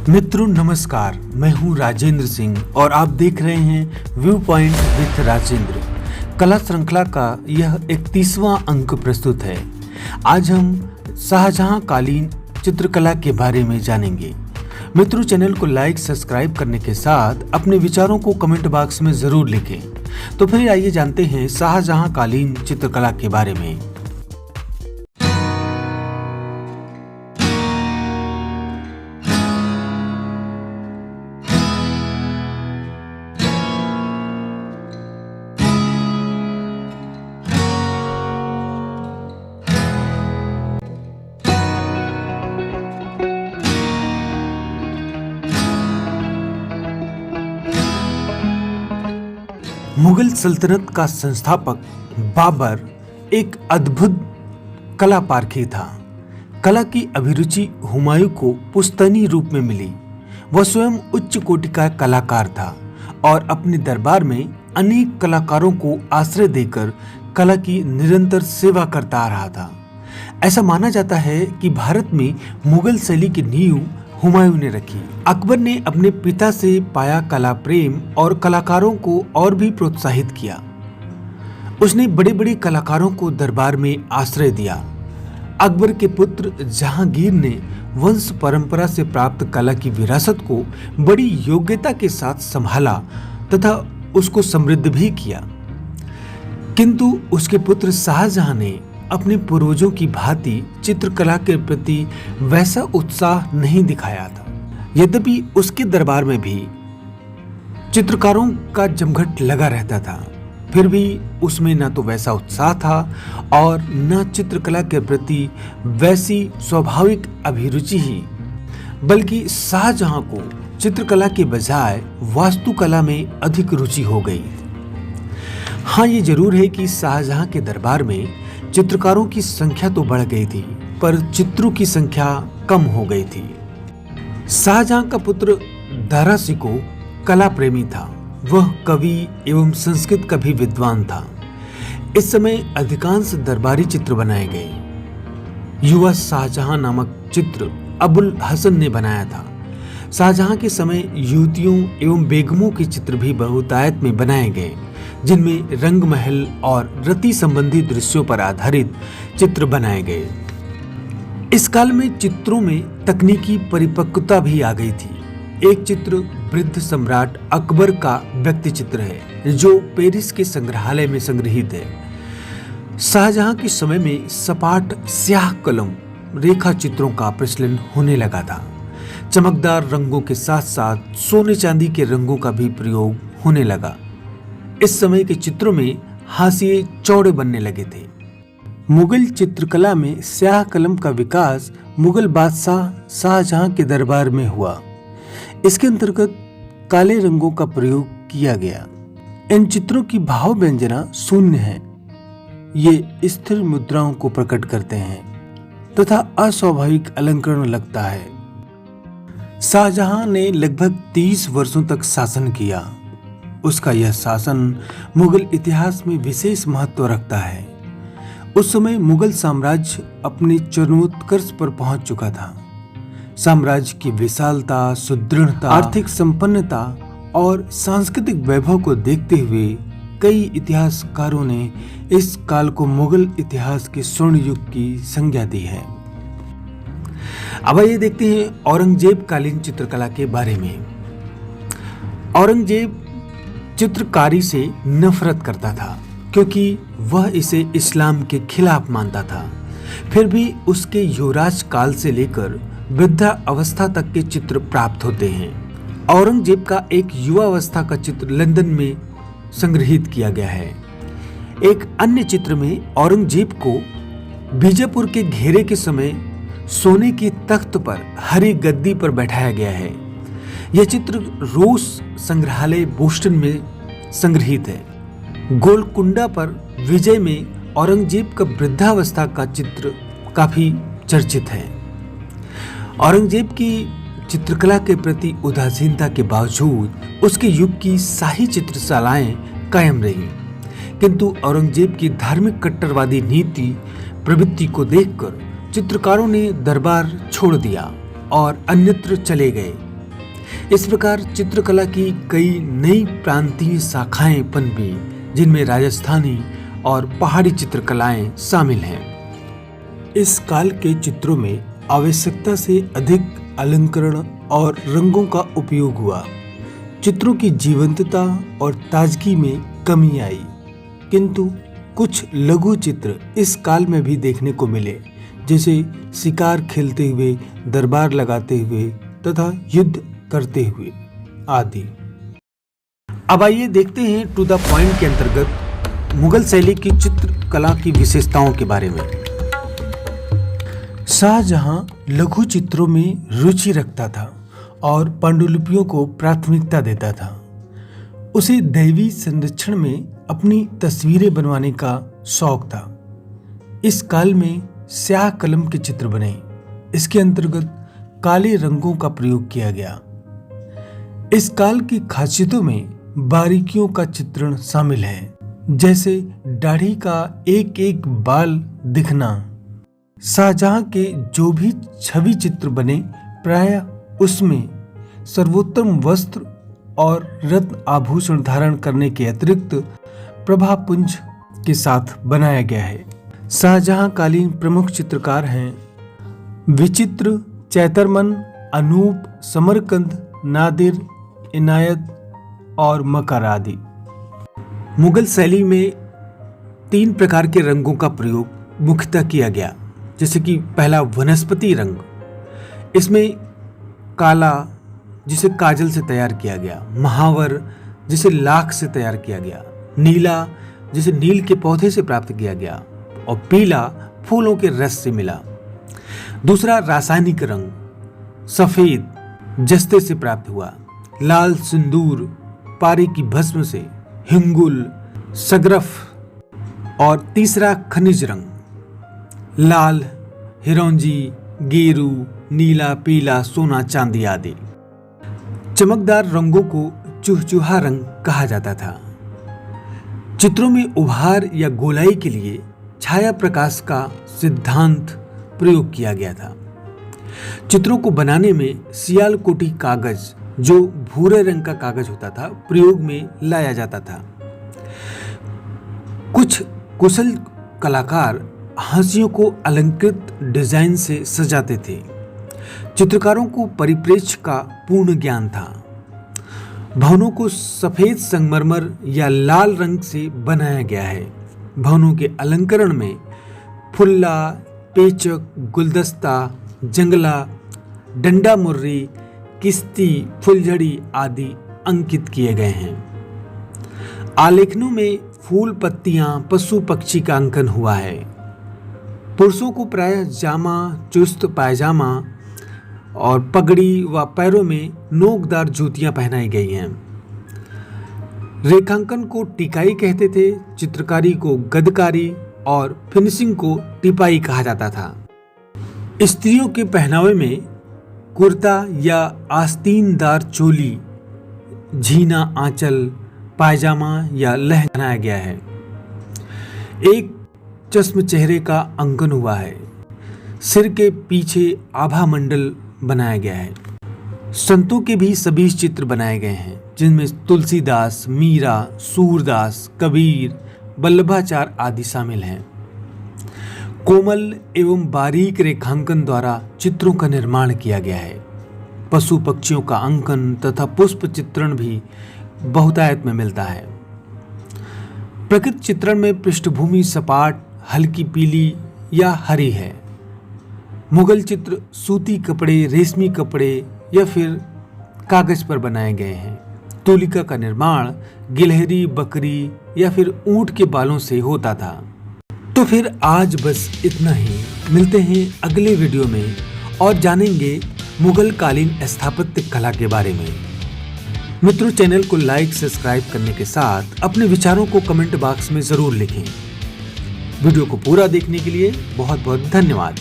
मित्रों नमस्कार, मैं हूं राजेंद्र सिंह और आप देख रहे हैं व्यू पॉइंट विद राजेंद्र। कला श्रृंखला का यह 31वां अंक प्रस्तुत है। आज हम शाहजहां कालीन चित्रकला के बारे में जानेंगे। मित्रों, चैनल को लाइक सब्सक्राइब करने के साथ अपने विचारों को कमेंट बॉक्स में जरूर लिखें। तो फिर आइए जानते हैं शाहजहां कालीन चित्रकला के बारे में। मुगल सल्तनत का संस्थापक बाबर एक अद्भुत कला पारखी था। कला की अभिरुचि हुमायूं को पुश्तैनी रूप में मिली। वह स्वयं उच्च कोटि का कलाकार था और अपने दरबार में अनेक कलाकारों को आश्रय देकर कला की निरंतर सेवा करता आ रहा था। ऐसा माना जाता है कि भारत में मुगल शैली की नींव हुमायूं ने रखी। अकबर ने अपने पिता से पाया कला प्रेम और कलाकारों को और भी प्रोत्साहित किया। उसने बड़े बड़े कलाकारों को दरबार में आश्रय दिया। अकबर के पुत्र जहांगीर ने वंश परंपरा से प्राप्त कला की विरासत को बड़ी योग्यता के साथ संभाला तथा उसको समृद्ध भी किया। किंतु उसके पुत्र शाहजहां ने अपने पूर्वजों की भांति चित्रकला के प्रति वैसा उत्साह नहीं दिखाया था। यद्यपि उसके दरबार में भी चित्रकारों का जमघट लगा रहता था, फिर भी उसमें न तो वैसा उत्साह था और न चित्रकला के प्रति वैसी स्वाभाविक अभिरुचि ही, बल्कि शाहजहां को चित्रकला के बजाय वास्तुकला में अधिक रुचि हो गई। हाँ, ये जरूर है कि शाहजहां के दरबार में चित्रकारों की संख्या तो बढ़ गई थी, पर चित्रों की संख्या कम हो गई थी। शाहजहां का पुत्र दारा शिकोह कला प्रेमी था। वह कवि एवं संस्कृत का भी विद्वान था। इस समय अधिकांश दरबारी चित्र बनाए गए। युवा शाहजहां नामक चित्र अबुल हसन ने बनाया था। शाहजहां के समय युवतियों एवं बेगमों के चित्र भी बहुतायत में बनाए गए, जिनमें रंग महल और रति संबंधी दृश्यों पर आधारित चित्र बनाए गए। इस काल में चित्रों में तकनीकी परिपक्वता भी आ गई थी। एक चित्र वृद्ध सम्राट अकबर का व्यक्ति चित्र है, जो पेरिस के संग्रहालय में संग्रहित है। शाहजहां के समय में सपाट स्याह कलम रेखा चित्रों का प्रचलन होने लगा था। चमकदार रंगों के साथ साथ सोने चांदी के रंगों का भी प्रयोग होने लगा। इस समय के चित्रों में हाशिए चौड़े बनने लगे थे। मुगल चित्रकला में स्याह कलम का विकास मुगल बादशाह शाहजहां के दरबार में हुआ। इसके अंतर्गत काले रंगों का प्रयोग किया गया। इन चित्रों की भाव व्यंजना शून्य है। ये स्थिर मुद्राओं को प्रकट करते हैं तथा अस्वाभाविक अलंकरण लगता है। शाहजहां ने लगभग 30 वर्षों तक शासन किया। उसका यह शासन मुगल इतिहास में विशेष महत्व रखता है। उस समय मुगल साम्राज्य अपने चरमोत्कर्ष पर पहुंच चुका था। साम्राज्य की विशालता, सुदृढ़ता, आर्थिक संपन्नता और सांस्कृतिक वैभव को देखते हुए कई इतिहासकारों ने इस काल को मुगल इतिहास के स्वर्ण युग की संज्ञा दी है। अब आइए देखते हैं औरंगजेब कालीन चित्रकला के बारे में। औरंगजेब चित्रकारी से नफरत करता था, क्योंकि वह इसे इस्लाम के खिलाफ मानता था। फिर भी उसके युवराज काल से लेकर वृद्धा अवस्था तक के चित्र प्राप्त होते हैं। औरंगजेब का एक युवा अवस्था का चित्र लंदन में संग्रहित किया गया है। एक अन्य चित्र में औरंगजेब को बीजापुर के घेरे के समय सोने की तख्त पर हरी गद्दी पर बैठाया गया है। यह चित्र रोज संग्रहालय बोस्टन में संग्रहित है। गोलकुंडा पर विजय में औरंगजेब का वृद्धावस्था का चित्र काफी चर्चित है। औरंगजेब की चित्रकला के प्रति उदासीनता के बावजूद उसके युग की शाही चित्रशालाएं कायम रही, किंतु औरंगजेब की धार्मिक कट्टरवादी नीति प्रवृत्ति को देखकर चित्रकारों ने दरबार छोड़ दिया और अन्यत्र चले गए। इस प्रकार चित्रकला की कई नई प्रांतीय शाखाएं पनपी, जिनमें राजस्थानी और पहाड़ी चित्रकलाएं शामिल हैं। इस काल के चित्रों में आवश्यकता से अधिक अलंकरण और रंगों का उपयोग हुआ। चित्रों की जीवंतता और ताजगी में कमी आई, किंतु कुछ लघु चित्र इस काल में भी देखने को मिले, जैसे शिकार खेलते हुए, दरबार लगाते हुए तथा युद्ध करते हुए आदि। अब आइए देखते हैं टू द पॉइंट के अंतर्गत मुगल शैली की चित्रकला की विशेषताओं के बारे में। शाहजहां लघु चित्रों में रुचि रखता था और पांडुलिपियों को प्राथमिकता देता था। उसे दैवीय संरक्षण में अपनी तस्वीरें बनवाने का शौक था। इस काल में स्याह कलम के चित्र बने। इसके अंतर्गत काले रंगों का प्रयोग किया गया। इस काल की खासियतों में बारीकियों का चित्रण शामिल है, जैसे दाढ़ी का एक एक बाल दिखना। शाहजहां के जो भी छवि चित्र बने, प्रायः उसमें सर्वोत्तम वस्त्र और रत्न आभूषण धारण करने के अतिरिक्त प्रभापुंज के साथ बनाया गया है। शाहजहां कालीन प्रमुख चित्रकार हैं विचित्र, चैतरमन, अनूप, समरकंद, नादिर, इनायत और मकर आदि। मुगल शैली में 3 प्रकार के रंगों का प्रयोग मुख्यतः किया गया, जैसे कि पहला वनस्पति रंग। इसमें काला, जिसे काजल से तैयार किया गया, महावर, जिसे लाख से तैयार किया गया, नीला, जिसे नील के पौधे से प्राप्त किया गया, और पीला फूलों के रस से मिला। दूसरा रासायनिक रंग, सफेद, जस्ते से प्राप्त हुआ, लाल सिंदूर, पारे की भस्म से, हिंगुल, सगरफ, और तीसरा खनिज रंग, लाल, हिरौंजी, गेरू, नीला, पीला, सोना, चांदी आदि। चमकदार रंगों को चुहचुहा रंग कहा जाता था। चित्रों में उभार या गोलाई के लिए छाया प्रकाश का सिद्धांत प्रयोग किया गया था। चित्रों को बनाने में सियालकोटी कागज, जो भूरे रंग का कागज होता था, प्रयोग में लाया जाता था। कुछ कुशल कलाकार हाशियों को अलंकृत डिजाइन से सजाते थे। चित्रकारों को परिप्रेक्ष्य का पूर्ण ज्ञान था। भवनों को सफेद संगमरमर या लाल रंग से बनाया गया है। भवनों के अलंकरण में फुल्ला, पेचक, गुलदस्ता, जंगला, डंडा मुर्री, किस्ती, फुलझड़ी आदि अंकित किए गए हैं। आलेखनों में फूल, पत्तियां, पशु पक्षी का अंकन हुआ है। पुरुषों को प्रायः जामा, चुस्त पायजामा और पगड़ी व पैरों में नोकदार जूतियां पहनाई गई हैं। रेखांकन को टिकाई कहते थे, चित्रकारी को गदकारी और फिनिशिंग को टिपाई कहा जाता था। स्त्रियों के पहनावे में कुर्ता या आस्तीनदार चोली, झीना आंचल, पायजामा या लहंगा बनाया गया है। एक चश्म चेहरे का अंकन हुआ है। सिर के पीछे आभा मंडल बनाया गया है। संतों के भी सभी चित्र बनाए गए हैं, जिनमें तुलसीदास, मीरा, सूरदास, कबीर, वल्लभाचार्य आदि शामिल हैं। कोमल एवं बारीक रेखांकन द्वारा चित्रों का निर्माण किया गया है। पशु पक्षियों का अंकन तथा पुष्प चित्रण भी बहुतायत में मिलता है। प्रकृति चित्रण में पृष्ठभूमि सपाट, हल्की पीली या हरी है। मुगल चित्र सूती कपड़े, रेशमी कपड़े या फिर कागज पर बनाए गए हैं। तूलिका का निर्माण गिलहरी, बकरी या फिर ऊंट के बालों से होता था। तो फिर आज बस इतना ही। मिलते हैं अगले वीडियो में और जानेंगे मुगल कालीन स्थापत्य कला के बारे में। मित्रों, चैनल को लाइक, सब्सक्राइब करने के साथ अपने विचारों को कमेंट बॉक्स में जरूर लिखें। वीडियो को पूरा देखने के लिए बहुत बहुत धन्यवाद।